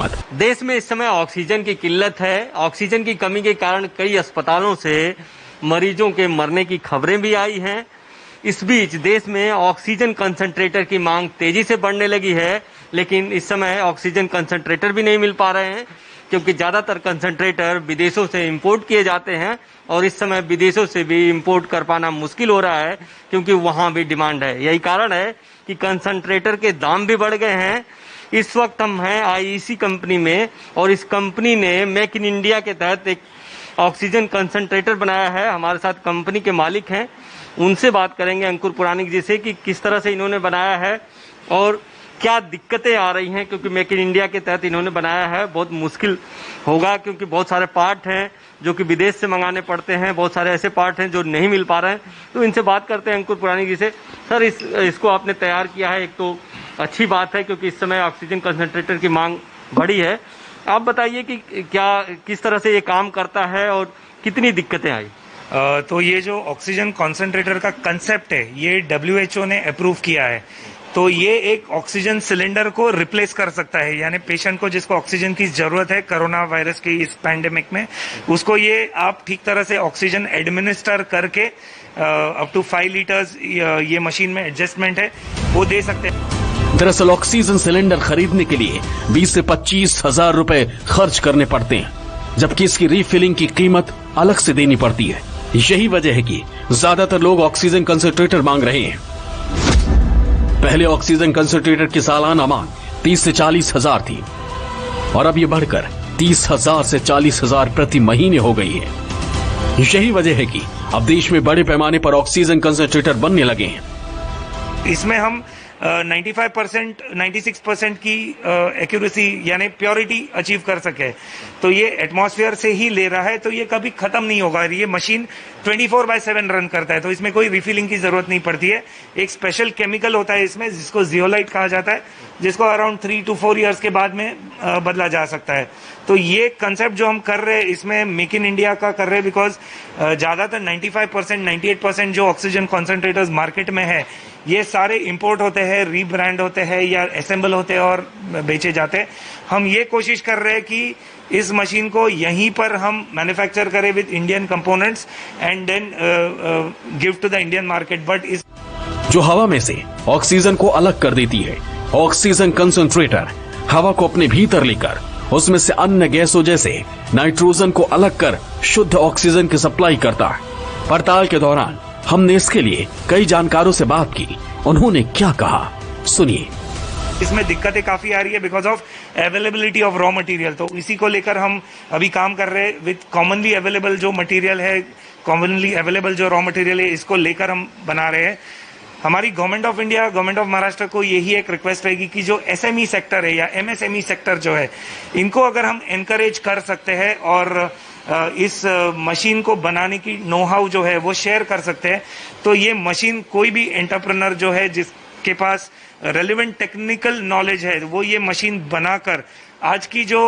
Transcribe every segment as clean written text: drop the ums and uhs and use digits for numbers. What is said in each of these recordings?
देश में इस समय ऑक्सीजन की किल्लत है। ऑक्सीजन की कमी के कारण कई अस्पतालों से मरीजों के मरने की खबरें भी आई हैं। इस बीच देश में ऑक्सीजन कंसंट्रेटर की मांग तेजी से बढ़ने लगी है, लेकिन इस समय ऑक्सीजन कंसंट्रेटर भी नहीं मिल पा रहे हैं क्योंकि ज्यादातर कंसंट्रेटर विदेशों से इंपोर्ट किए जाते हैं और इस समय विदेशों से भी इंपोर्ट कर पाना मुश्किल हो रहा है क्योंकि वहां भी डिमांड है। यही कारण है कि कंसंट्रेटर के दाम भी बढ़ गए हैं। इस वक्त हम हैं आईईसी कंपनी में और इस कंपनी ने मेक इन इंडिया के तहत एक ऑक्सीजन कंसंट्रेटर बनाया है। हमारे साथ कंपनी के मालिक हैं, उनसे बात करेंगे अंकुर पुराणिक जी से कि किस तरह से इन्होंने बनाया है और क्या दिक्कतें आ रही हैं, क्योंकि मेक इन इंडिया के तहत इन्होंने बनाया है। बहुत मुश्किल होगा क्योंकि बहुत सारे पार्ट हैं जो कि विदेश से मंगाने पड़ते हैं, बहुत सारे ऐसे पार्ट हैं जो नहीं मिल पा रहे हैं। तो इनसे बात करते हैं अंकुर पुराणिक जी से। सर, इसको आपने तैयार किया है, एक तो अच्छी बात है क्योंकि इस समय ऑक्सीजन कंसंट्रेटर की मांग बढ़ी है। आप बताइए कि किस तरह से ये काम करता है और कितनी दिक्कतें आई। तो ये जो ऑक्सीजन कॉन्सेंट्रेटर का कंसेप्ट है ये WHO ने अप्रूव किया है। तो ये एक ऑक्सीजन सिलेंडर को रिप्लेस कर सकता है, यानी पेशेंट को जिसको ऑक्सीजन की जरूरत है कोरोना वायरस की इस पैंडेमिक में, उसको ये आप ठीक तरह से ऑक्सीजन एडमिनिस्टर करके अप टू 5 लीटर्स ये मशीन में एडजस्टमेंट है वो दे सकते हैं। दरअसल ऑक्सीजन सिलेंडर खरीदने के लिए 20 से 25 हजार रुपए खर्च करने पड़ते हैं, जबकि इसकी रीफिलिंग की कीमत अलग से देनी पड़ती है। यही वजह है कि ज्यादातर लोग ऑक्सीजन कंसंट्रेटर मांग रहे हैं। पहले ऑक्सीजन कंसंट्रेटर की सालाना मांग 30 से 40 हजार थी और अब ये बढ़कर 30,000 से 40,000 प्रति महीने हो गई है। यही वजह है कि अब देश में बड़े पैमाने पर ऑक्सीजन कंसंट्रेटर बनने लगे हैं। इसमें हम 95%, 96% की एक्यूरेसी यानी प्योरिटी अचीव कर सके। तो ये एटमॉस्फेयर से ही ले रहा है, तो ये कभी खत्म नहीं होगा। ये मशीन 24/7 रन करता है, तो इसमें कोई रिफिलिंग की जरूरत नहीं पड़ती है। एक स्पेशल केमिकल होता है इसमें जिसको जियोलाइट कहा जाता है, जिसको अराउंड 3 to 4 ईयर्स के बाद में बदला जा सकता है। तो ये कंसेप्ट जो हम कर रहे हैं इसमें मेक इन इंडिया का कर रहे हैं, बिकॉज ज्यादातर 95%, 98% जो ऑक्सीजन कॉन्सेंट्रेटर्स मार्केट में है ये सारे इंपोर्ट होते हैं, रीब्रांड होते हैं या असेंबल होते हैं और बेचे जाते हैं। हम ये कोशिश कर रहे हैं कि इस मशीन को यहीं पर हम मैन्युफैक्चर करें with Indian components and then give to the Indian market. But इस जो हवा में से ऑक्सीजन को अलग कर देती है, ऑक्सीजन कंसंट्रेटर हवा को अपने भीतर लेकर उसमें से अन्य गैसों जैसे नाइट्रोजन को अलग कर शुद्ध ऑक्सीजन की सप्लाई करता है। पड़ताल के दौरान हमने इसके लिए कई जानकारों से बात की, उन्होंने क्या कहा सुनिए। इसमें दिक्कतें काफी आ रही है because of availability of raw material. तो इसी को लेकर हम अभी काम कर रहे हैं विद कॉमनली अवेलेबल जो मटेरियल है, कॉमनली अवेलेबल जो रॉ मटेरियल है इसको लेकर हम बना रहे हैं। हमारी government of India, government of Maharashtra को यही एक रिक्वेस्ट रहेगी कि जो SME सेक्टर है या MSME सेक्टर जो है इनको अगर हम एनकरेज कर सकते हैं और इस मशीन को बनाने की नो हाउ जो है वो शेयर कर सकते हैं, तो ये मशीन कोई भी एंटरप्रेन्योर जो है जिसके पास रेलेवेंट टेक्निकल नॉलेज है वो ये मशीन बनाकर आज की जो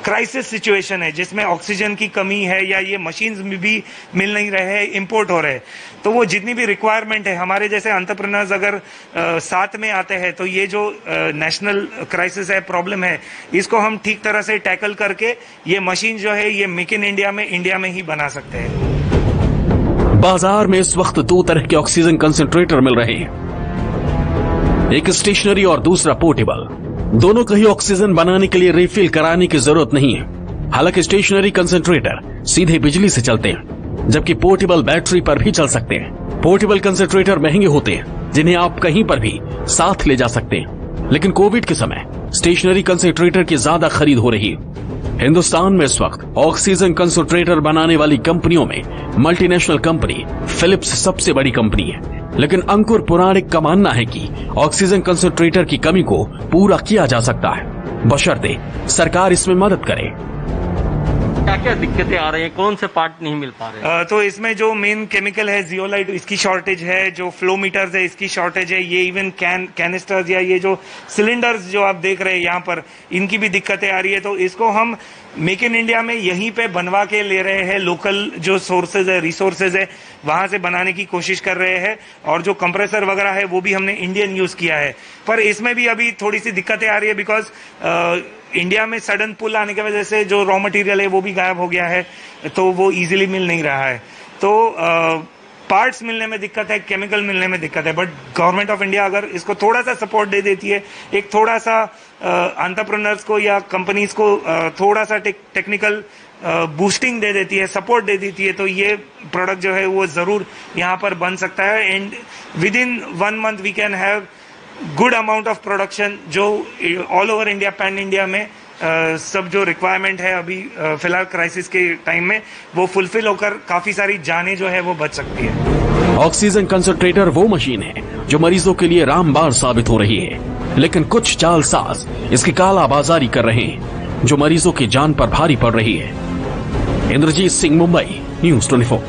क्राइसिस सिचुएशन है जिसमें ऑक्सीजन की कमी है या ये मशीन्स में भी मिल नहीं रहे हैं, इंपोर्ट हो रहे हैं, तो वो जितनी भी रिक्वायरमेंट है हमारे जैसे एंटरप्रेन्योर्स अगर साथ में आते हैं तो ये जो नेशनल क्राइसिस है, प्रॉब्लम है, इसको हम ठीक तरह से टैकल करके ये मशीन जो है ये मेक इन इंडिया में ही बना सकते हैं। बाजार में इस वक्त 2 तरह के ऑक्सीजन कंसंट्रेटर मिल रहे हैं, एक स्टेशनरी और दूसरा पोर्टेबल। दोनों का ही ऑक्सीजन बनाने के लिए रिफिल कराने की जरूरत नहीं है। हालांकि स्टेशनरी कंसंट्रेटर सीधे बिजली से चलते हैं, जबकि पोर्टेबल बैटरी पर भी चल सकते हैं। पोर्टेबल कंसंट्रेटर महंगे होते हैं जिन्हें आप कहीं पर भी साथ ले जा सकते हैं, लेकिन कोविड के समय स्टेशनरी कंसंट्रेटर की ज्यादा खरीद हो रही है। हिंदुस्तान में इस वक्त ऑक्सीजन कंसंट्रेटर बनाने वाली कंपनियों में मल्टीनेशनल कंपनी फिलिप्स सबसे बड़ी कंपनी है, लेकिन अंकुर पुराणिक का मानना है कि ऑक्सीजन कंसंट्रेटर की कमी को पूरा किया जा सकता है, बशर्ते सरकार इसमें मदद करे। क्या क्या दिक्कतें आ रही हैं, कौन से पार्ट नहीं मिल पा रहे हैं? तो इसमें जो मेन केमिकल है जियोलाइट, इसकी शॉर्टेज है, जो फ्लो मीटर्स है इसकी शॉर्टेज है, ये इवन कैनिस्टर्स या ये जो सिलेंडर्स जो आप देख रहे हैं यहाँ पर, इनकी भी दिक्कतें आ रही है। तो इसको हम मेक इन इंडिया में यहीं पे बनवा के ले रहे हैं, लोकल जो सोर्सेज है, रिसोर्सेज है, वहां से बनाने की कोशिश कर रहे हैं। और जो कंप्रेसर वगैरह है वो भी हमने इंडियन यूज किया है, पर इसमें भी अभी थोड़ी सी दिक्कतें आ रही है बिकॉज इंडिया में सडन पुल आने की वजह से जो रॉ मटेरियल है वो भी गायब हो गया है, तो वो इजीली मिल नहीं रहा है। तो पार्ट्स मिलने में दिक्कत है, केमिकल मिलने में दिक्कत है, बट गवर्नमेंट ऑफ इंडिया अगर इसको थोड़ा सा सपोर्ट दे देती है, एक थोड़ा सा एंटरप्रेन्योर्स को या कंपनीज को थोड़ा सा टेक्निकल बूस्टिंग दे देती है, सपोर्ट दे देती है, तो ये प्रोडक्ट जो है वो जरूर यहाँ पर बन सकता है। And within 1 month we can have good amount of production, जो all over India, pan India में सब जो रिक्वायरमेंट है अभी फिलहाल क्राइसिस के टाइम में, वो फुलफिल होकर काफी सारी जानें जो है वो बच सकती है। ऑक्सीजन कंसंट्रेटर वो मशीन है जो मरीजों के लिए रामबाण साबित हो रही है, लेकिन कुछ जालसाज इसकी कालाबाजारी कर रहे हैं जो मरीजों की जान पर भारी पड़ रही है। इंद्रजीत सिंह, मुंबई, न्यूज़ 24।